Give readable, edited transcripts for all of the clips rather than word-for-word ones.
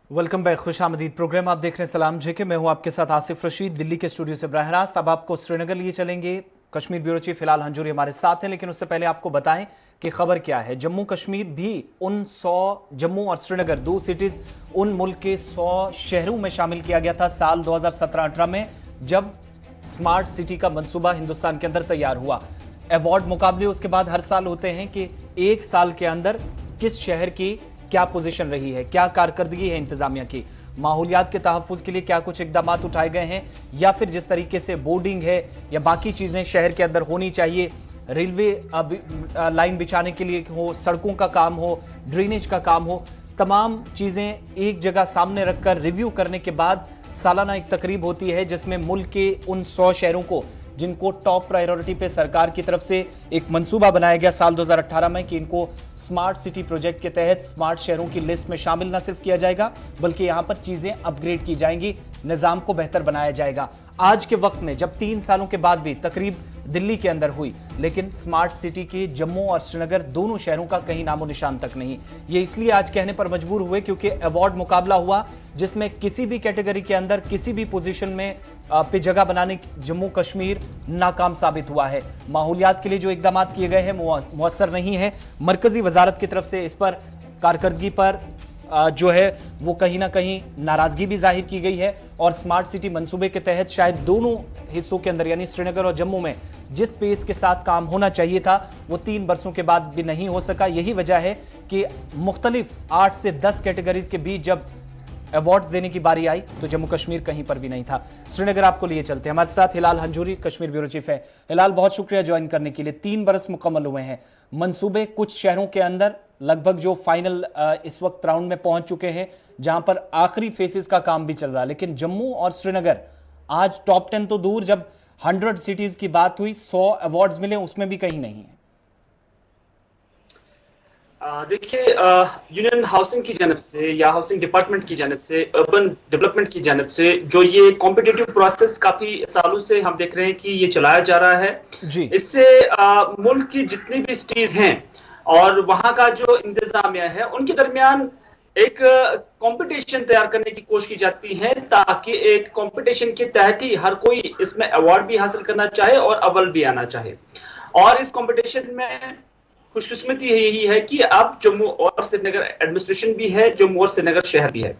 Welcome back, खुशामदीद। Programme आप देख रहे हैं सलाम जेके। मैं हूं आपके साथ आसिफ रशीद, दिल्ली के स्टूडियो से बराह रास्त। अब आपको श्रीनगर लिए चलेंगे। कश्मीर ब्यूरो चीफ हिलाल हंजूरी हमारे साथ हैं, लेकिन उससे पहले आपको बताएं कि खबर क्या है। जम्मू कश्मीर भी उन 100 जम्मू और श्रीनगर दो सिटीज उन मुल्क के 100 शहरों में शामिल किया गया था साल 2017-18 में, जब स्मार्ट सिटी का मंसूबा हिंदुस्तान के अंदर तैयार हुआ। अवार्ड मुकाबले उसके बाद हर साल होते हैं कि एक साल के अंदर किस शहर की क्या पोजीशन रही है, क्या कारकर्दगी है इंतजामिया की, माहौलियात के तहफ्फुज के लिए क्या कुछ इकदाम उठाए गए हैं, या फिर जिस तरीके से बोर्डिंग है या बाकी चीजें शहर के अंदर होनी चाहिए, रेलवे लाइन बिछाने के लिए हो, सड़कों का काम हो, ड्रेनेज का काम हो, तमाम चीजें एक जगह सामने रखकर रिव्यू करने के बाद सालाना एक तकरीब होती है जिसमें मुल्क के उन 100 शहरों को, जिनको टॉप प्रायोरिटी पे सरकार की तरफ से एक मंसूबा बनाया गया साल 2018 में कि इनको स्मार्ट सिटी प्रोजेक्ट के तहत स्मार्ट शहरों की लिस्ट में शामिल न सिर्फ किया जाएगा बल्कि यहां पर चीजें अपग्रेड की जाएंगी, निजाम को बेहतर बनाया जाएगा। आज के वक्त में जब 3 सालों के बाद भी तकरीब दिल्ली के अंदर हुई, लेकिन स्मार्ट सिटी के जम्मू और श्रीनगर दोनों शहरों का कहीं नामो निशान तक नहीं। ये इसलिए आज कहने पर मजबूर हुए क्योंकि अवार्ड मुकाबला हुआ जिसमें किसी भी कैटेगरी के अंदर किसी भी पोजीशन में पे जगह बनाने जम्मू कश्मीर नाकाम साबित हुआ है। माहौलियात के लिए जो इकदाम किए गए हैं मुअस्सर नहीं है। मरकजी वजारत की तरफ से इस पर कारकर्दगी पर जो है वो कहीं ना कहीं नाराजगी भी जाहिर की गई है, और स्मार्ट सिटी मंसूबे के तहत शायद दोनों हिस्सों के अंदर यानी श्रीनगर और जम्मू में जिस पेस के साथ काम होना चाहिए था वो 3 बरसों के बाद भी नहीं हो सका। यही वजह है कि मुख्तलिफ 8 से 10 कैटेगरीज के बीच जब अवार्ड्स देने की बारी आई तो जम्मू कश्मीर कहीं पर भी नहीं था। श्रीनगर आपको लिए चलते हैं, हमारे साथ हिलाल हंजूरी कश्मीर ब्यूरो चीफ है। हिलाल, बहुत शुक्रिया ज्वाइन करने के लिए। 3 बरस मुकम्मल हुए हैं, मंसूबे कुछ शहरों के अंदर लगभग जो फाइनल इस वक्त राउंड में पहुंच चुके हैं जहां पर आखिरी फेसेस का काम भी चल रहा है, लेकिन जम्मू और श्रीनगर आज टॉप 10 तो दूर, जब 100 सिटीज की बात हुई 100 अवार्ड्स मिले उसमें भी कहीं नहीं है। देखिए, यूनियन हाउसिंग की जानब से या हाउसिंग डिपार्टमेंट की जानब से, अर्बन डेवलपमेंट की जानब से जो ये कॉम्पिटिटिव प्रोसेस काफी सालों से हम देख रहे हैं कि ये चलाया जा रहा है जी। इससे मुल्क की जितनी भी सिटीज हैं और वहां का जो इंतजामिया है उनके दरमियान एक कंपटीशन तैयार करने की कोशिश की जाती है, ताकि एक कंपटीशन के तहत ही हर कोई इसमें अवार्ड भी हासिल करना चाहे और अव्वल भी आना चाहे। और इस कंपटीशन में खुशकिस्मती यही है कि अब जम्मू और श्रीनगर एडमिनिस्ट्रेशन भी है, जम्मू और श्रीनगर शहर भी है।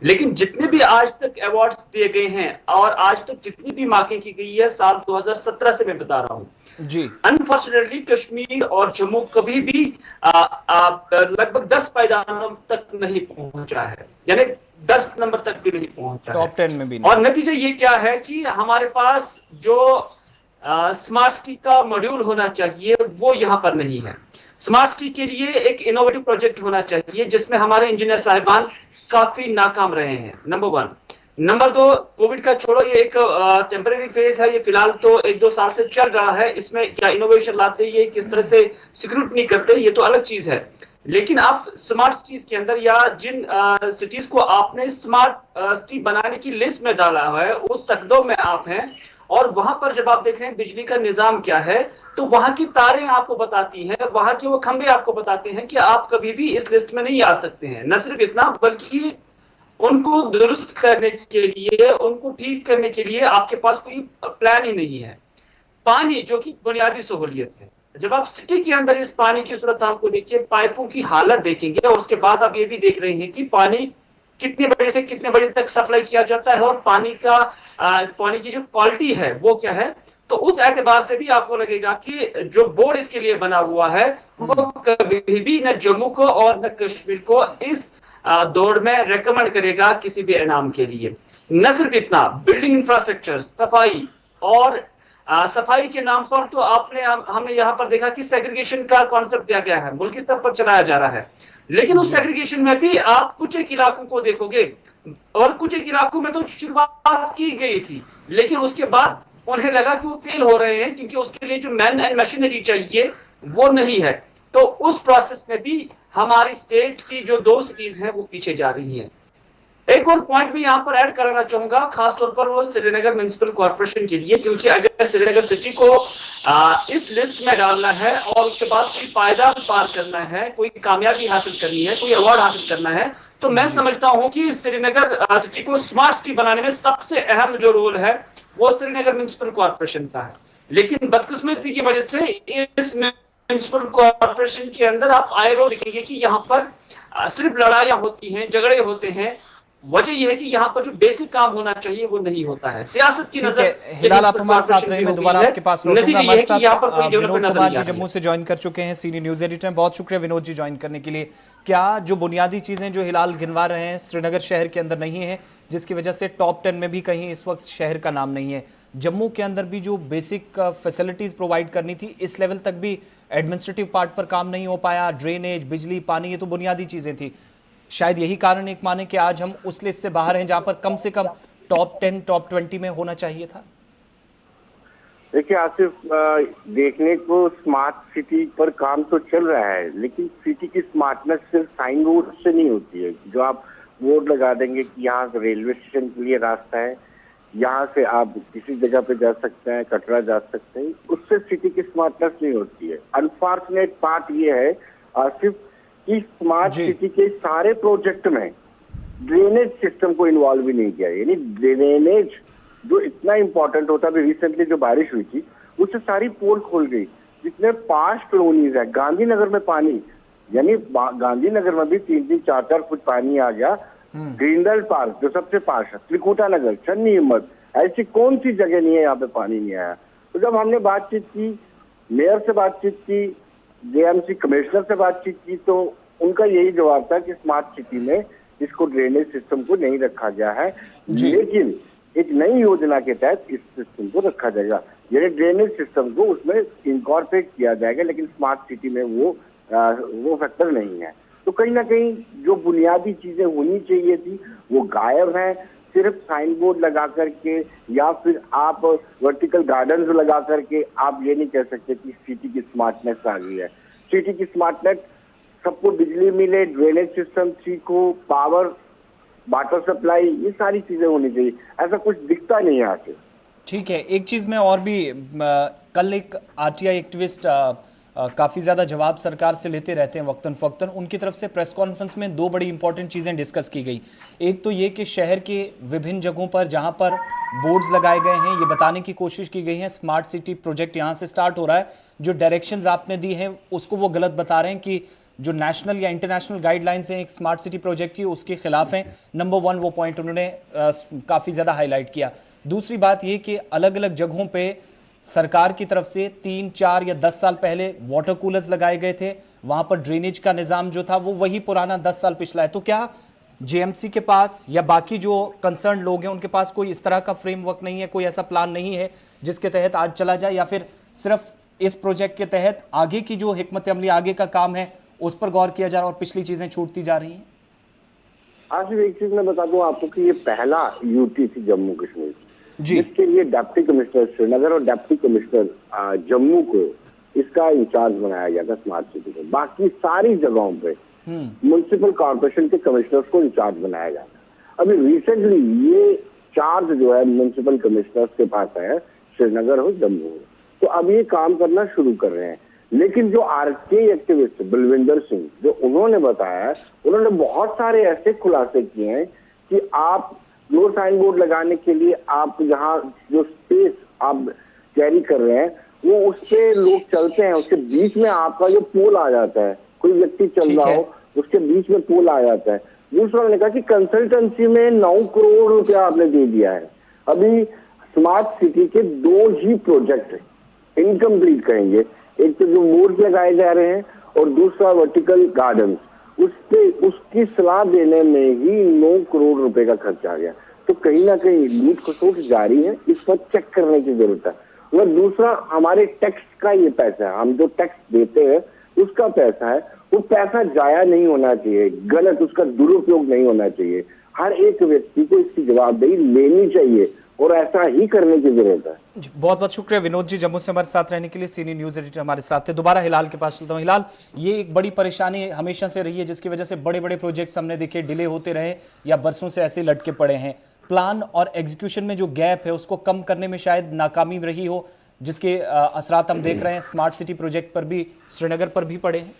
लेकिन जितने भी आज तक अवार्ड्स दिए गए हैं और आज तक जितनी भी मार्किंग की गई है साल 2017 से मैं बता रहा हूं जी, अनफॉर्चुनेटली कश्मीर और जम्मू कभी भी लगभग 10 पायदानों तक नहीं पहुंचा है, यानी 10 नंबर तक भी नहीं पहुंचा, टॉप 10 में भी नहीं। और नतीजा ये क्या है कि हमारे पास जो स्मार्ट सिटी का मॉड्यूल होना चाहिए वो यहाँ पर नहीं है। स्मार्ट सिटी के लिए एक इनोवेटिव प्रोजेक्ट होना चाहिए जिसमें हमारे इंजीनियर साहिबान काफी नाकाम रहे हैं, नंबर 1। नंबर 2, कोविड का छोड़ो, ये एक टेम्परेरी फेज है, ये फिलहाल तो 1-2 साल से चल रहा है। इसमें क्या इनोवेशन लाते, ये किस तरह से सिक्योरिटी नहीं करते, ये तो अलग चीज है। लेकिन आप स्मार्ट सिटीज के अंदर या जिन सिटीज को आपने स्मार्ट सिटी बनाने की लिस्ट में डाला है उस तकदो में आप हैं, और वहां पर जब आप देख रहे हैं बिजली का निजाम क्या है तो वहां की तारें आपको बताती हैं, वहां के वो खंभे आपको बताते हैं कि आप कभी भी इस लिस्ट में नहीं आ सकते हैं। न सिर्फ इतना बल्कि उनको दुरुस्त करने के लिए, उनको ठीक करने के लिए आपके पास कोई प्लान ही नहीं है। पानी जो कि बुनियादी सहूलियत है, जब आप सिटी के अंदर इस पानी की सूरत आपको देखिए, पाइपों की हालत देखेंगे और उसके बाद आप ये भी देख रहे हैं कि पानी कितने बजे से कितने बजे तक सप्लाई किया जाता है और पानी की जो क्वालिटी है वो क्या है, तो उस एतबार से भी आपको लगेगा कि जो बोर्ड इसके लिए बना हुआ है वो कभी भी न जम्मू को और न कश्मीर को इस दौड़ में रेकमेंड करेगा किसी भी इनाम के लिए। न सिर्फ इतना, बिल्डिंग इंफ्रास्ट्रक्चर, सफाई, और सफाई के नाम पर तो हमने यहाँ पर देखा कि सेग्रीगेशन का कॉन्सेप्ट दिया गया है, मुल्क स्तर पर चलाया जा रहा है। लेकिन उस सेग्रीगेशन में भी आप कुछ एक इलाकों को देखोगे, और कुछ एक इलाकों में तो शुरुआत की गई थी लेकिन उसके बाद उन्हें लगा कि वो फेल हो रहे हैं क्योंकि उसके लिए जो मैन एंड मशीनरी चाहिए वो नहीं है। तो उस प्रोसेस में भी हमारी स्टेट की जो 2 सिटीज हैं वो पीछे जा रही हैं। एक और पॉइंट भी यहाँ पर ऐड करना चाहूंगा, खासतौर पर वो श्रीनगर म्युनिसिपल कॉर्पोरेशन के लिए, क्योंकि अगर श्रीनगर सिटी को इस लिस्ट में डालना है और उसके बाद कोई पायदान पार करना है, कोई कामयाबी हासिल करनी है, कोई अवार्ड हासिल करना है, तो मैं समझता हूं कि श्रीनगर सिटी को स्मार्ट सिटी बनाने में सबसे अहम जो रोल है वो श्रीनगर म्युनिसिपल कॉर्पोरेशन का है। लेकिन बदकिस्मती की वजह से इस म्युनिसिपल कॉर्पोरेशन के अंदर आप आए रोज देखेंगे कि यहाँ पर सिर्फ लड़ाइयां होती हैं, झगड़े होते हैं। वजह यह है कि यहाँ पर जो बेसिक काम होना चाहिए वो नहीं होता है। सियासत की नजर हिलाल, आप हमारे साथ रहे, मैं दोबारा आपके पास लौटूंगा। हमारे साथ विनोद कुमार जी जम्मू से ज्वाइन कर चुके हैं, सीनियर न्यूज एडिटर। बहुत शुक्रिया विनोद जी ज्वाइन करने के लिए। क्या जो बुनियादी चीजें जो हिलाल गिनवा रहे हैं श्रीनगर शहर के अंदर नहीं है, जिसकी वजह से टॉप 10 में भी कहीं इस वक्त शहर का नाम नहीं है, जम्मू के अंदर भी जो बेसिक फैसिलिटीज प्रोवाइड करनी थी इस लेवल तक भी एडमिनिस्ट्रेटिव पार्ट पर काम नहीं हो पाया, ड्रेनेज, बिजली, पानी, ये तो बुनियादी चीजें थी। शायद यही कारण एक माने कि आज हम उस लिस्ट से बाहर हैं जहां पर कम से कम टॉप 10, टॉप 20 में होना चाहिए था। देखिए आसिफ, देखने को स्मार्ट सिटी पर काम तो चल रहा है, लेकिन सिटी की स्मार्टनेस सिर्फ साइन बोर्ड से नहीं होती है। जो आप बोर्ड लगा देंगे कि यहाँ से रेलवे स्टेशन के लिए रास्ता है, यहाँ से आप किसी जगह पे जा सकते हैं, कटरा जा सकते हैं, उससे सिटी की स्मार्टनेस नहीं होती है। अनफॉर्चुनेट पार्ट ये है आसिफ कि स्मार्ट सिटी के सारे प्रोजेक्ट में ड्रेनेज सिस्टम को इन्वॉल्व भी नहीं किया। यानी ड्रेनेज जो इतना इंपॉर्टेंट होता है, रिसेंटली जो बारिश हुई थी उससे सारी पोल खोल गई। जितने 5 कॉलोनीज है, गांधीनगर में पानी, यानी गांधीनगर में भी 3-3, 4-4 फुट पानी आ गया। ग्रीनबेल्ट पार्क जो सबसे पास है, त्रिकुटा नगर, छन्नी हिम्मत, ऐसी कौन सी जगह नहीं है यहाँ पे पानी नहीं आया। तो जब हमने बातचीत की, मेयर से बातचीत की, जेएमसी कमिश्नर से बातचीत की, तो उनका यही जवाब था कि स्मार्ट सिटी में इसको ड्रेनेज सिस्टम को नहीं रखा गया है, लेकिन एक नई योजना के तहत इस सिस्टम को रखा जाएगा। यानी ड्रेनेज सिस्टम को उसमें इनकॉर्पोरेट किया जाएगा, लेकिन स्मार्ट सिटी में वो फैक्टर नहीं है। तो कहीं ना कहीं जो बुनियादी चीजें होनी चाहिए थी वो गायब है। सिर्फ साइन बोर्ड लगा करके या फिर आप वर्टिकल गार्डन लगा करके आप ये नहीं कह सकते कि सिटी की स्मार्टनेस आ गई है। सिटी की स्मार्टनेस सबको बिजली मिले, ड्रेनेज सिस्टम ठीक हो, पावर, वाटर सप्लाई, ये सारी चीजें होनी चाहिए। ऐसा कुछ दिखता नहीं है आके। ठीक है, एक चीज में और भी, कल एक आरटीआई एक्टिविस्ट काफ़ी ज़्यादा जवाब सरकार से लेते रहते हैं वक्तन फ़क्तन। उनकी तरफ से प्रेस कॉन्फ्रेंस में 2 बड़ी इंपॉर्टेंट चीज़ें डिस्कस की गई। एक तो ये कि शहर के विभिन्न जगहों पर जहां पर बोर्ड्स लगाए गए हैं, ये बताने की कोशिश की गई है स्मार्ट सिटी प्रोजेक्ट यहाँ से स्टार्ट हो रहा है, जो डायरेक्शंस आपने दी हैं उसको वो गलत बता रहे हैं कि जो नेशनल या इंटरनेशनल गाइडलाइंस हैं एक स्मार्ट सिटी प्रोजेक्ट की उसके खिलाफ हैं। नंबर 1 वो पॉइंट उन्होंने काफ़ी ज़्यादा हाईलाइट किया। दूसरी बात ये कि अलग अलग जगहों पे सरकार की तरफ से 3, 4 या 10 साल पहले वाटर कूलर्स लगाए गए थे, वहां पर ड्रेनेज का निज़ाम जो था वो वही पुराना 10 साल पिछला है। तो क्या जेएमसी के पास या बाकी जो कंसर्न लोग हैं उनके पास कोई इस तरह का फ्रेमवर्क नहीं है, कोई ऐसा प्लान नहीं है जिसके तहत आज चला जाए, या फिर सिर्फ इस प्रोजेक्ट के तहत आगे की जो हिकमत अमली, आगे का काम है उस पर गौर किया जा रहा है और पिछली चीजें छूटती जा रही हैं? आज एक चीज मैं बता दूं आपको कि ये पहला यूटी थी जम्मू कश्मीर जिसके लिए डिप्टी कमिश्नर श्रीनगर और डिप्टी कमिश्नर जम्मू को इसका इंचार्ज बनाया गया था स्मार्ट सिटी को। बाकी सारी जगहों पे म्युनिसिपल कॉर्पोरेशन के कमिश्नर्स को इंचार्ज बनाया गया था। अभी रिसेंटली ये चार्ज जो है म्युनिसिपल कमिश्नर्स के पास है, श्रीनगर हो, जम्मू हो, तो अब ये काम करना शुरू कर रहे हैं। लेकिन जो आरके एक्टिविस्ट बलविंदर सिंह जो उन्होंने बताया, उन्होंने बहुत सारे ऐसे खुलासे किए हैं कि आप जो साइन बोर्ड लगाने के लिए आप जहाँ जो स्पेस आप कैरी कर रहे हैं वो उस पे लोग चलते हैं, उसके बीच में आपका जो पोल आ जाता है, कोई व्यक्ति चल रहा हो उसके बीच में पोल आ जाता है। दूसरा ने कहा कि कंसल्टेंसी में 9 करोड़ रुपया आपने दे दिया है। अभी स्मार्ट सिटी के 2 ही प्रोजेक्ट इनकम्प्लीट करेंगे, एक तो जो बोर्ड लगाए जा रहे हैं और दूसरा वर्टिकल गार्डन, उसकी सलाह देने में ही 9 करोड़ रुपए का खर्च आ गया। तो कहीं ना कहीं लूट खसोट जारी है, इस पर चेक करने की जरूरत है। और दूसरा हमारे टैक्स का ये पैसा है, हम जो टैक्स देते हैं उसका पैसा है, वो पैसा जाया नहीं होना चाहिए, गलत उसका दुरुपयोग नहीं होना चाहिए। हर एक व्यक्ति को इसकी जवाबदेही लेनी चाहिए और ऐसा ही करने की जरूरत है। बहुत बहुत शुक्रिया विनोद जी, जम्मू से हमारे साथ रहने के लिए। सीनियर न्यूज एडिटर हमारे साथ थे। दोबारा हिलाल के पास चलता हूँ। हिलाल, ये एक बड़ी परेशानी हमेशा से रही है जिसकी वजह से बड़े बड़े प्रोजेक्ट्स हमने देखे डिले होते रहे या बरसों से ऐसे लटके पड़े हैं। प्लान और एग्जीक्यूशन में जो गैप है उसको कम करने में शायद नाकामी रही हो, जिसके असरात हम देख रहे हैं स्मार्ट सिटी प्रोजेक्ट पर भी, श्रीनगर पर भी पड़े हैं।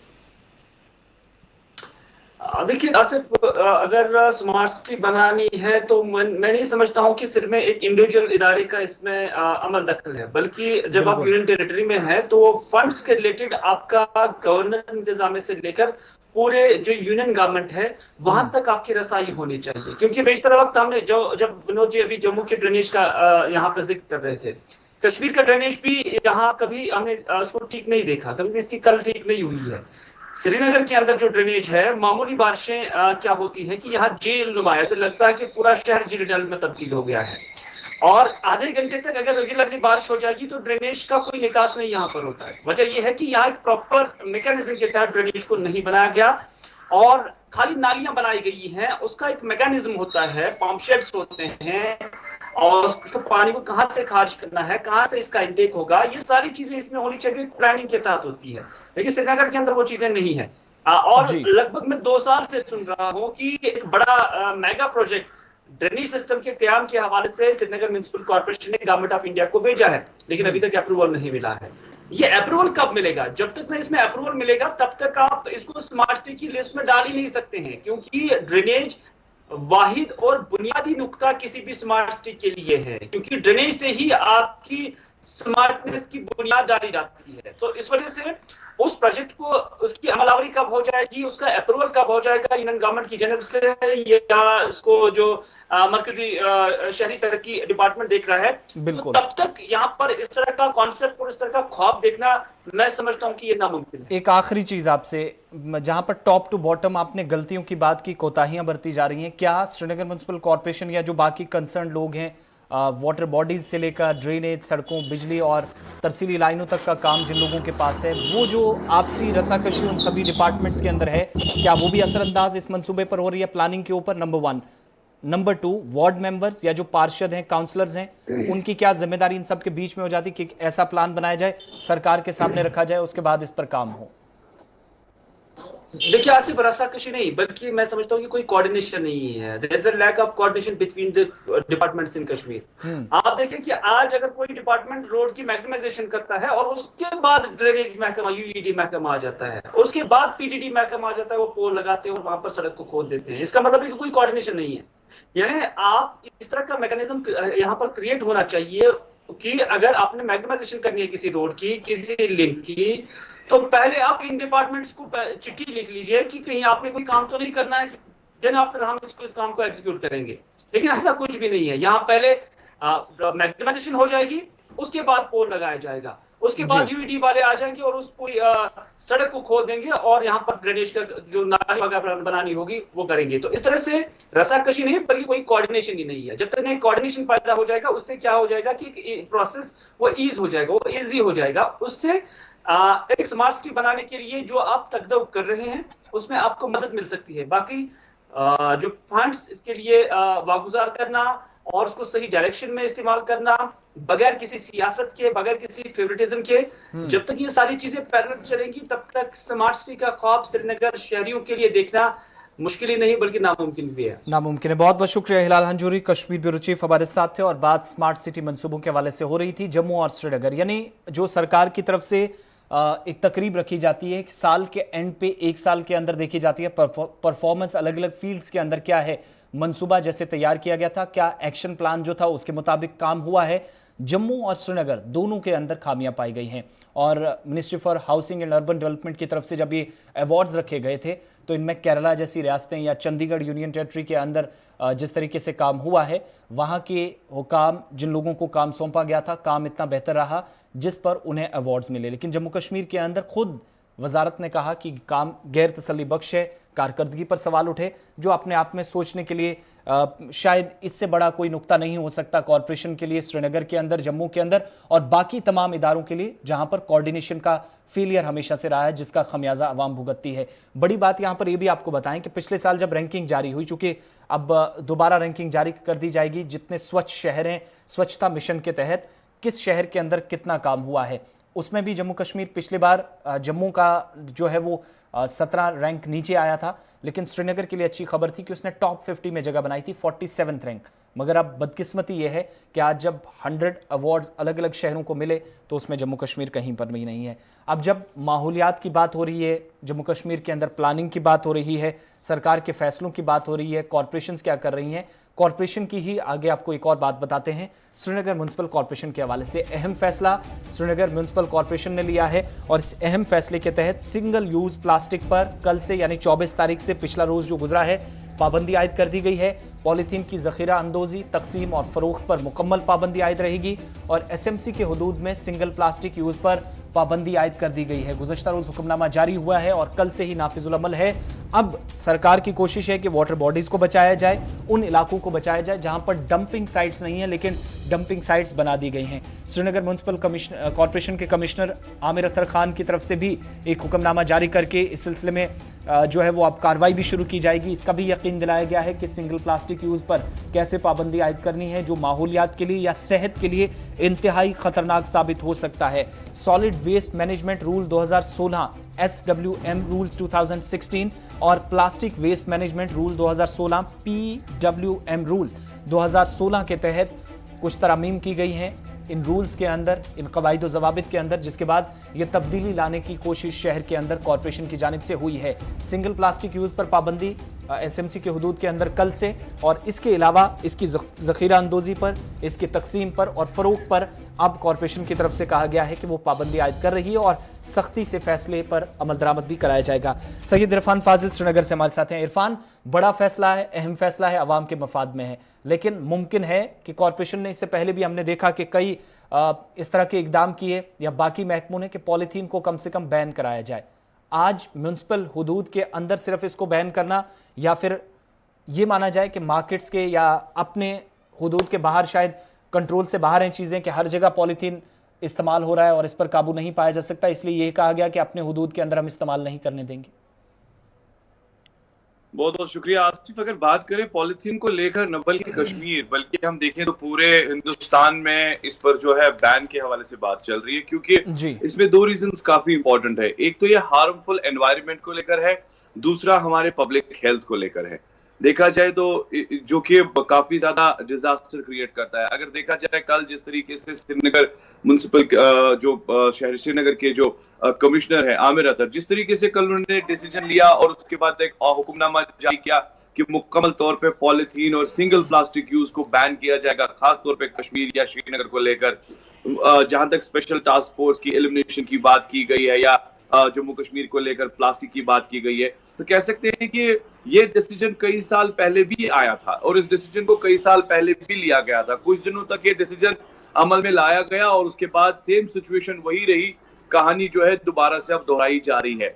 देखिए आसिफ, अगर स्मार्ट सिटी बनानी है तो मैं नहीं समझता हूं कि सिर्फ में एक इंडिविजुअल इदारे का इसमें अमल दखल है, बल्कि जब आप यूनियन टेरिटरी में है तो फंड्स के रिलेटेड आपका गवर्नर इंतजाम से लेकर पूरे जो यूनियन गवर्नमेंट है वहां तक आपकी रसाई होनी चाहिए। क्योंकि बेशतर वक्त हमने जब विनोद जी अभी जम्मू के ड्रेनेज का यहाँ पर जिक्र कर रहे थे, कश्मीर का ड्रेनेज भी यहाँ कभी हमने उसको ठीक नहीं देखा, कभी भी इसकी कल ठीक नहीं हुई है। श्रीनगर के अंदर जो ड्रेनेज है, मामूली बारिशें क्या होती है कि यहाँ जेल नुमा, ऐसे लगता है कि पूरा शहर जेल डल में तब्दील हो गया है। और आधे घंटे तक अगर रेगुलरली बारिश हो जाएगी तो ड्रेनेज का कोई निकास नहीं यहाँ पर होता है। वजह यह है कि यहाँ एक प्रॉपर मैकेनिज्म के तहत ड्रेनेज को नहीं बनाया गया और खाली नालियां बनाई गई हैं। उसका एक मैकेनिज्म होता है, पंप शेड्स होते हैं और उसको पानी को कहां से खारिज करना है, कहां से इसका इंटेक होगा, ये सारी चीजें इसमें होनी चाहिए, प्लानिंग के तहत होती है। लेकिन श्रीनगर के अंदर वो चीजें नहीं है। और लगभग मैं 2 साल से सुन रहा हूं कि एक बड़ा मेगा प्रोजेक्ट ड्रेनेज सिस्टम के क्याम के हवाले से श्रीनगर म्युनिसिपल कॉर्पोरेशन ने गवर्नमेंट ऑफ इंडिया को भेजा है, लेकिन अभी तक अप्रूवल नहीं मिला है। ये अप्रूवल कब मिलेगा? जब तक ना इसमें अप्रूवल मिलेगा तब तक आप इसको स्मार्ट सिटी की लिस्ट में डाल ही नहीं सकते हैं, क्योंकि ड्रेनेज वाहिद और बुनियादी नुकता किसी भी स्मार्ट सिटी के लिए है, क्योंकि ड्रेनेज से ही आपकी स्मार्टनेस की बुनियाद डाली जाती है। तो इस वजह से उस प्रोजेक्ट को, उसकी अमलावरी कब हो जाएगी, उसका अप्रूवल कब हो जाएगा यूनियन गवर्नमेंट की जानब से, या इसको जो मरकजी शहरी तरक्की डिपार्टमेंट देख रहा है, तो तब तक यहाँ पर इस तरह का कॉन्सेप्ट और इस तरह का ख्वाब देखना मैं समझता हूँ कि ये नामुमकिन है। एक आखिरी चीज आपसे, जहां पर टॉप टू बॉटम आपने गलतियों की बात की, कोताहियां बरती जा रही हैं, क्या श्रीनगर म्युनिसिपल कॉर्पोरेशन या जो बाकी कंसर्न लोग हैं, वाटर बॉडीज से लेकर ड्रेनेज, सड़कों, बिजली और तरसीली लाइनों तक का काम जिन लोगों के पास है, वो जो आपसी रसाकशी उन सभी डिपार्टमेंट्स के अंदर है, क्या वो भी असरअंदाज इस मंसूबे पर हो रही है, प्लानिंग के ऊपर? नंबर 1। नंबर 2, वार्ड मेंबर्स या जो पार्षद हैं, काउंसलर्स हैं, उनकी क्या जिम्मेदारी इन सब के बीच में हो जाती कि ऐसा प्लान बनाया जाए, सरकार के सामने रखा जाए, उसके बाद इस पर काम हो? देखिए आसिफ, रसाकशी नहीं, बल्कि मैं समझता हूँ कि कोई कोऑर्डिनेशन नहीं है। There is a lack of coordination between the departments in Kashmir. आप देखें कि आज अगर कोई डिपार्टमेंट रोड की मैग्नेमाइजेशन करता है और उसके बाद ड्रेनेज महकमा, यूईडी महकमा आ जाता है, उसके बाद पीडीडी महकमा आ जाता है, वो पोल लगाते हैं और वहां पर सड़क को खोद देते हैं, इसका मतलब है कि कोई कोऑर्डिनेशन नहीं है। यानी आप इस तरह का मैकेनिज्म यहाँ पर क्रिएट होना चाहिए कि अगर आपने मैग्नेमाइजेशन करनी है किसी रोड की, किसी लिंक की, तो पहले आप इन डिपार्टमेंट्स को चिट्ठी लिख लीजिए कि कहीं आपने कोई काम तो नहीं करना है, देन आफ्टर हम इस काम को एग्जीक्यूट करेंगे। लेकिन ऐसा कुछ भी नहीं है। यहाँ पहले मैग्नेमाइजेशन हो जाएगी, उसके बाद पोल लगाया जाएगा, उसके बाद यूईडी वाले आ जाएंगे और उस पूरी सड़क को खोद देंगे और यहाँ पर ड्रेनेज का जो नाली वगैरह बनानी होगी वो करेंगे। तो इस तरह से रसाकशी नहीं, बल्कि कोई कोऑर्डिनेशन ही नहीं है। जब तक नहीं कोऑर्डिनेशन पैदा हो जाएगा, उससे क्या हो जाएगा कि प्रोसेस वो ईज हो जाएगा, वो इजी हो जाएगा। उससे एक स्मार्ट सिटी बनाने के लिए जो आप तकदव कर रहे हैं उसमें आपको मदद मिल सकती है। बाकी जो फंड्स इसके लिए वागुजार करना और उसको सही डायरेक्शन में इस्तेमाल करना, बगैर किसी सियासत के, बगैर किसी फेवरेटिज्म के, जब तक ये सारी चीजें पैरेलल चलेंगी तब तक स्मार्ट सिटी का ख्वाब श्रीनगर शहरियों के लिए देखना मुश्किल ही नहीं बल्कि नामुमकिन भी है। नामुमकिन है। बहुत बहुत शुक्रिया हिलाल हंजूरी, कश्मीर ब्यूरो चीफ हमारे साथ थे और बात स्मार्ट सिटी मंसूबों के हवाले से हो रही थी जम्मू और श्रीनगर। यानी जो सरकार की तरफ से एक तकरीब रखी जाती है, साल के एंड पे 1 साल के अंदर देखी जाती है परफॉर्मेंस अलग अलग फील्ड्स के अंदर क्या है, मंसूबा जैसे तैयार किया गया था, क्या एक्शन प्लान जो था उसके मुताबिक काम हुआ है। जम्मू और श्रीनगर दोनों के अंदर खामियां पाई गई हैं और ministry for housing and urban development की तरफ से जब ये अवार्ड्स रखे गए थे तो इनमें केरला जैसी रियासतें या चंडीगढ़ यूनियन टेरिटरी के अंदर जिस तरीके से काम हुआ है, वहाँ के हुकाम, जिन लोगों को काम सौंपा गया था, काम इतना बेहतर रहा जिस पर उन्हें अवार्ड्स मिले। लेकिन जम्मू कश्मीर के अंदर खुद वजारत ने कहा कि काम गैर तसल्ली बख्श है, कारकर्दगी पर सवाल उठे, जो अपने आप में सोचने के लिए शायद इससे बड़ा कोई नुक्ता नहीं हो सकता कॉरपोरेशन के लिए, श्रीनगर के अंदर, जम्मू के अंदर और बाकी तमाम इदारों के लिए जहां पर कोऑर्डिनेशन का फेलियर हमेशा से रहा है, जिसका खमियाजा अवाम भुगतती है। बड़ी बात यहां पर यह भी आपको बताएं कि पिछले साल जब रैंकिंग जारी हुई, चूंकि अब दोबारा रैंकिंग जारी कर दी जाएगी, जितने स्वच्छ शहर हैं स्वच्छता मिशन के तहत किस शहर के अंदर कितना काम हुआ है, उसमें भी जम्मू कश्मीर पिछली बार जम्मू का जो है वो 17 रैंक नीचे आया था, लेकिन श्रीनगर के लिए अच्छी खबर थी कि उसने टॉप 50 में जगह बनाई थी, 47th रैंक। मगर अब बदकिस्मती यह है कि आज जब 100 अवार्ड्स अलग अलग शहरों को मिले तो उसमें जम्मू कश्मीर कहीं पर भी नहीं है। अब जब माहौलियात की बात हो रही है, जम्मू कश्मीर के अंदर प्लानिंग की बात हो रही है, सरकार के फैसलों की बात हो रही है, कॉरपोरेशंस क्या कर रही हैं, कॉरपोरेशन की ही आगे आपको एक और बात बताते हैं। श्रीनगर म्युनिसिपल कॉरपोरेशन के हवाले से अहम फैसला श्रीनगर म्युनिसिपल कॉरपोरेशन ने लिया है और इस अहम फैसले के तहत सिंगल यूज प्लास्टिक पर कल से यानी 24 तारीख से, पिछला रोज जो गुजरा है, पाबंदी आयद कर दी गई है। पॉलीथीन की जखीरा अंदोजी, तकसीम और फरोख्त पर मुकम्मल पाबंदी आयद रहेगी और एसएमसी के हुदूद में सिंगल प्लास्टिक यूज पर पाबंदी आयद कर दी गई है। गुज़श्ता रोज हुक्मनामा जारी हुआ है और कल से ही नाफिजुल अमल है। अब सरकार की कोशिश है कि वाटर बॉडीज को बचाया जाए, उन इलाकों को बचाया जाए जहां पर डंपिंग साइट्स नहीं है लेकिन डंपिंग साइट्स बना दी गई हैं। श्रीनगर म्युनिसिपल कॉरपोरेशन के कमिश्नर आमिर अख्तर खान की तरफ से भी एक हुक्मनामा जारी करके इस सिलसिले में जो है वो अब कार्रवाई भी शुरू की जाएगी। इसका भी यकीन दिलाया गया है कि सिंगल प्लास्टिक यूज पर कैसे पाबंदी आयद करनी है, जो माहौलियात के लिए या सेहत के लिए इंतहाई खतरनाक साबित हो सकता है। Solid waste management rule 2016, SWM rules 2016 और plastic waste management rule 2016, PWM rule 2016 के तहत कुछ तरमीम की गई हैं इन रूल्स के अंदर, इन कवायद ज़वाबित के अंदर, जिसके बाद ये तब्दीली लाने की कोशिश शहर के अंदर कॉरपोरेशन की जानिब से हुई है। सिंगल प्लास्टिक यूज़ पर पाबंदी एसएमसी के हुदूद के अंदर कल से, और इसके अलावा इसकी ज़ख़ीरा अंदोज़ी पर, इसकी तकसीम पर और फ़रोग़ पर अब कॉरपोरेशन की तरफ से कहा गया है कि वो पाबंदी आयद कर रही है और सख्ती से फैसले पर अमल दरामद भी कराया जाएगा। सैयद इरफान फाजिल श्रीनगर से हमारे साथ हैं। इरफान, बड़ा फैसला है, अहम फैसला है, अवाम के मफाद में है, लेकिन मुमकिन है कि कॉरपोरेशन ने, इससे पहले भी हमने देखा कि कई इस तरह के इकदाम किए या बाकी महकमों ने कि पॉलीथीन को कम से कम बैन कराया जाए। आज म्युनिसिपल हुदूद के अंदर सिर्फ इसको बैन करना, या फिर ये माना जाए कि मार्केट्स के या अपने हुदूद के बाहर शायद कंट्रोल से बाहर हैं चीज़ें, कि हर जगह पॉलीथीन इस्तेमाल हो रहा है और इस पर काबू नहीं पाया जा सकता, इसलिए ये कहा गया कि अपने हुदूद के अंदर हम इस्तेमाल नहीं करने देंगे। बहुत बहुत शुक्रिया आसिफ। अगर बात करें पॉलिथीन को लेकर, न बल्कि कश्मीर बल्कि हम देखें तो पूरे हिंदुस्तान में इस पर जो है बैन के हवाले से बात चल रही है, क्योंकि इसमें दो रीजंस काफी इंपॉर्टेंट है। एक तो ये हार्मफुल एनवायरनमेंट को लेकर है, दूसरा हमारे पब्लिक हेल्थ को लेकर है। देखा जाए तो जो कि काफी ज्यादा डिजास्टर क्रिएट करता है। अगर देखा जाए कल जिस तरीके से श्रीनगर म्युनिसिपल जो शहर श्रीनगर के जो कमिश्नर है आमिर अख्तर, जिस तरीके से कल उन्होंने डिसीजन लिया और उसके बाद एक हुक्मनामा जारी किया कि मुकम्मल तौर पे पॉलीथीन और सिंगल प्लास्टिक यूज को बैन किया जाएगा, खास तौर पे कश्मीर या श्रीनगर को लेकर। जहां तक स्पेशल टास्क फोर्स की एलिमिनेशन की बात की गई है या जम्मू कश्मीर को लेकर प्लास्टिक की बात की गई है, तो कह सकते हैं कि ये डिसीजन कई साल पहले भी आया था और इस डिसीजन को कई साल पहले भी लिया गया था। कुछ दिनों तक ये डिसीजन अमल में लाया गया और उसके बाद सेम सिचुएशन वही रही, कहानी जो है दोबारा से अब दोहराई जा रही है।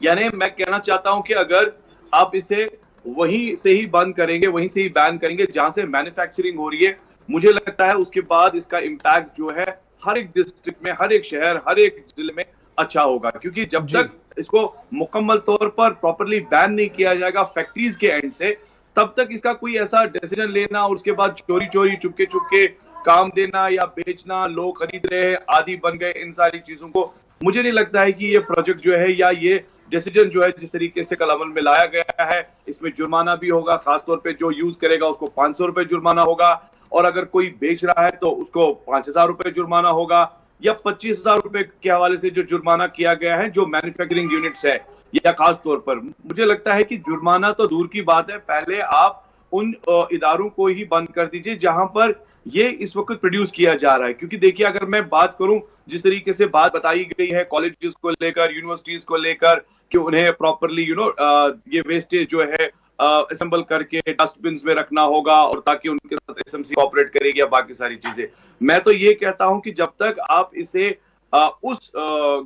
यानी मैं कहना चाहता हूं कि अगर आप इसे वहीं से ही बंद करेंगे, वहीं से ही बैन करेंगे जहां से मैन्युफैक्चरिंग हो रही है, मुझे लगता है उसके बाद इसका इम्पैक्ट जो है हर एक डिस्ट्रिक्ट में, हर एक शहर, हर एक जिले में अच्छा होगा। क्योंकि जब तक इसको मुकम्मल तौर पर प्रॉपर्ली बैन नहीं किया जाएगा फैक्ट्रीज के एंड से, तब तक इसका कोई ऐसा डिसीजन लेना और उसके बाद चोरी चोरी चुपके चुपके काम देना या बेचना, लोग खरीद रहे हैं, आदि बन गए, इन सारी चीजों को मुझे नहीं लगता है कि ये प्रोजेक्ट जो है या ये डिसीजन जो है जिस तरीके से कल अमल में लाया गया है, इसमें जुर्माना भी होगा। खासतौर पे जो यूज करेगा उसको 500 रुपए जुर्माना होगा, और अगर कोई बेच रहा है तो उसको 5000 रुपए जुर्माना होगा, या 25,000 रुपए के हवाले से जो जुर्माना किया गया है जो मैन्युफैक्चरिंग यूनिट्स है। या खास तौर पर मुझे लगता है कि जुर्माना तो दूर की बात है, पहले आप उन इदारों को ही बंद कर दीजिए जहां पर ये इस वक्त प्रोड्यूस किया जा रहा है। क्योंकि देखिए, अगर मैं बात करूं, जिस तरीके से बात बताई गई है कॉलेजेस को लेकर, यूनिवर्सिटीज को लेकर, कि उन्हें प्रॉपरली ये वेस्टेज जो है असेंबल करके डस्टबिन में रखना होगा और ताकि उनके साथ एसएमसी कोऑपरेट करेगी या बाकी सारी चीजें। मैं तो ये कहता हूं कि जब तक आप इसे उस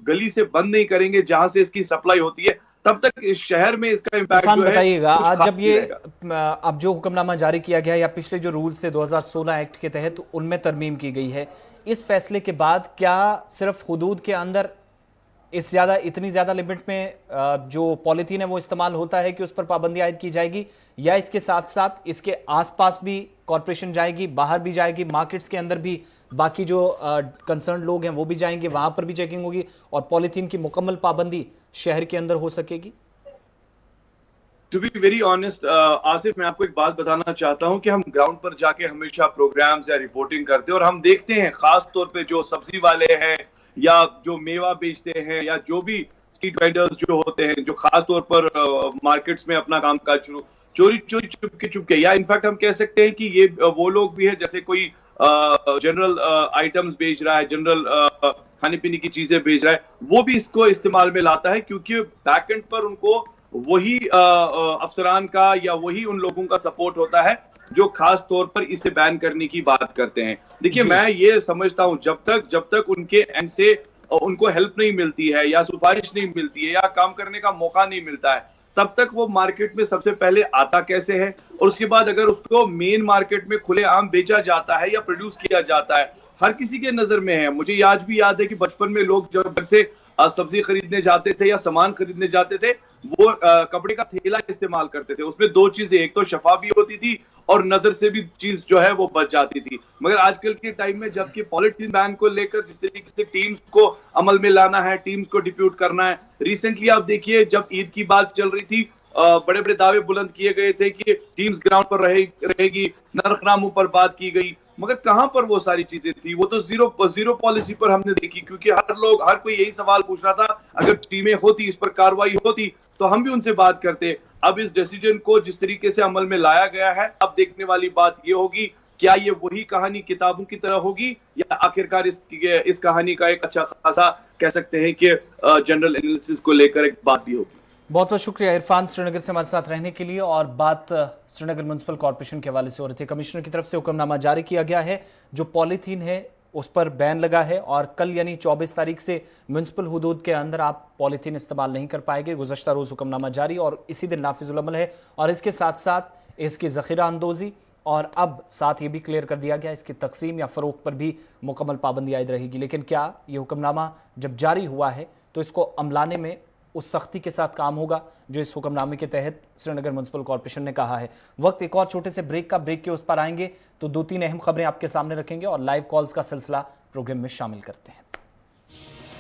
गली से बंद नहीं करेंगे जहां से इसकी सप्लाई होती है, तब तक इस शहर में इसका इम्पैक्ट जो है बताइएगा, कुछ आज खास जब नहीं ये रहेगा। अब जो हुक्मनामा जारी किया गया या पिछले जो रूल्स थे 2016 एक्ट के तहत उनमें तरमीम की गई है, इस फैसले के बाद क्या सिर्फ हुदूद के अंदर इतनी ज्यादा लिमिट में जो पॉलीथीन है वो इस्तेमाल होता है कि उस पर पाबंदी आयद की जाएगी, या इसके साथ साथ इसके आसपास भी कॉरपोरेशन जाएगी, बाहर भी जाएगी, मार्केट्स के अंदर भी बाकी जो कंसर्न लोग हैं वो भी जाएंगे, वहां पर भी चेकिंग होगी और पॉलीथीन की मुकम्मल पाबंदी शहर के अंदर हो सकेगी? To be very honest Asif, मैं आपको एक बात बताना चाहता हूं कि हम ग्राउंड पर जाके हमेशा प्रोग्राम्स या रिपोर्टिंग करते हैं और हम देखते हैं खास तौर पे जो सब्जी वाले हैं या जो मेवा बेचते हैं या जो भी स्ट्रीट वेंडर्स जो होते हैं, जो खास तौर पर मार्केट्स में अपना काम काज चोरी चोरी चुपके या इनफैक्ट हम कह सकते हैं कि ये वो लोग भी है जैसे कोई जनरल आइटम्स बेच रहा है, जनरल खाने पीने की चीजें बेच रहा है, वो भी इसको इस्तेमाल में लाता है क्योंकि बैकएंड पर उनको वही अफसरान का या वही उन लोगों का सपोर्ट होता है जो खास तौर पर इसे बैन करने की बात करते हैं। देखिए, मैं ये समझता हूं जब तक उनके एंड से उनको हेल्प नहीं मिलती है या सिफारिश नहीं मिलती है या काम करने का मौका नहीं मिलता है, तब तक वो मार्केट में सबसे पहले आता कैसे है और उसके बाद अगर उसको मेन मार्केट में खुलेआम बेचा जाता है या प्रोड्यूस किया जाता है, हर किसी के नजर में है। मुझे आज भी याद है कि बचपन में लोग जब घर से सब्जी खरीदने जाते थे या सामान खरीदने जाते थे, वो कपड़े का थैला इस्तेमाल करते थे। उसमें दो चीजें, एक तो शफा भी होती थी और नजर से भी चीज जो है वो बच जाती थी। मगर आजकल के टाइम में जबकि पॉलिथीन बैन को लेकर जिस तरीके से टीम्स को अमल में लाना है, टीम्स को डिप्यूट करना है, रिसेंटली आप देखिए जब ईद की बात चल रही थी, बड़े बड़े दावे बुलंद किए गए थे कि टीम्स ग्राउंड पर रहेगी, नरखनामों पर बात की गई, मगर कहां पर वो सारी चीजें थी? वो तो जीरो पॉलिसी पर हमने देखी, क्योंकि हर कोई यही सवाल पूछ रहा था, अगर टीमें होती, इस पर कार्रवाई होती तो हम भी उनसे बात करते। अब इस डिसीजन को जिस तरीके से अमल में लाया गया है, अब देखने वाली बात ये होगी, क्या ये वही कहानी किताबों की तरह होगी या आखिरकार इस कहानी का एक अच्छा खासा कह सकते हैं कि जनरल एनालिसिस को लेकर एक बात भी होगी। बहुत बहुत शुक्रिया इरफान, श्रीनगर से हमारे साथ रहने के लिए। और बात श्रीनगर म्युनिसिपल कॉर्पोरेशन के हवाले से हो रही थी। कमिश्नर की तरफ से हुक्मनामा जारी किया गया है, जो पॉलीथीन है उस पर बैन लगा है और कल यानी 24 तारीख से म्युनिसिपल हुदूद के अंदर आप पॉलीथीन इस्तेमाल नहीं कर पाएंगे। गुज़श्ता रोज़ हुक्मनामा जारी और इसी दिन नाफिजुल अमल है और इसके साथ साथ इसकी ज़ख़ीरा अंदोज़ी और अब साथ ये भी क्लियर कर दिया गया इसकी तकसीम या फ़रोख्त पर भी मुकम्मल पाबंदी आयद रहेगी। लेकिन क्या ये हुक्मनामा जब जारी हुआ है तो इसको अमलाने में उस सख्ती के साथ काम होगा जो इस हुक्मनामे के तहत श्रीनगर म्युनिसिपल कॉर्पोरेशन ने कहा है। वक्त एक और छोटे से ब्रेक के उस पर आएंगे तो 2-3 अहम खबरें आपके सामने रखेंगे और लाइव कॉल्स का सिलसिला प्रोग्राम में शामिल करते हैं।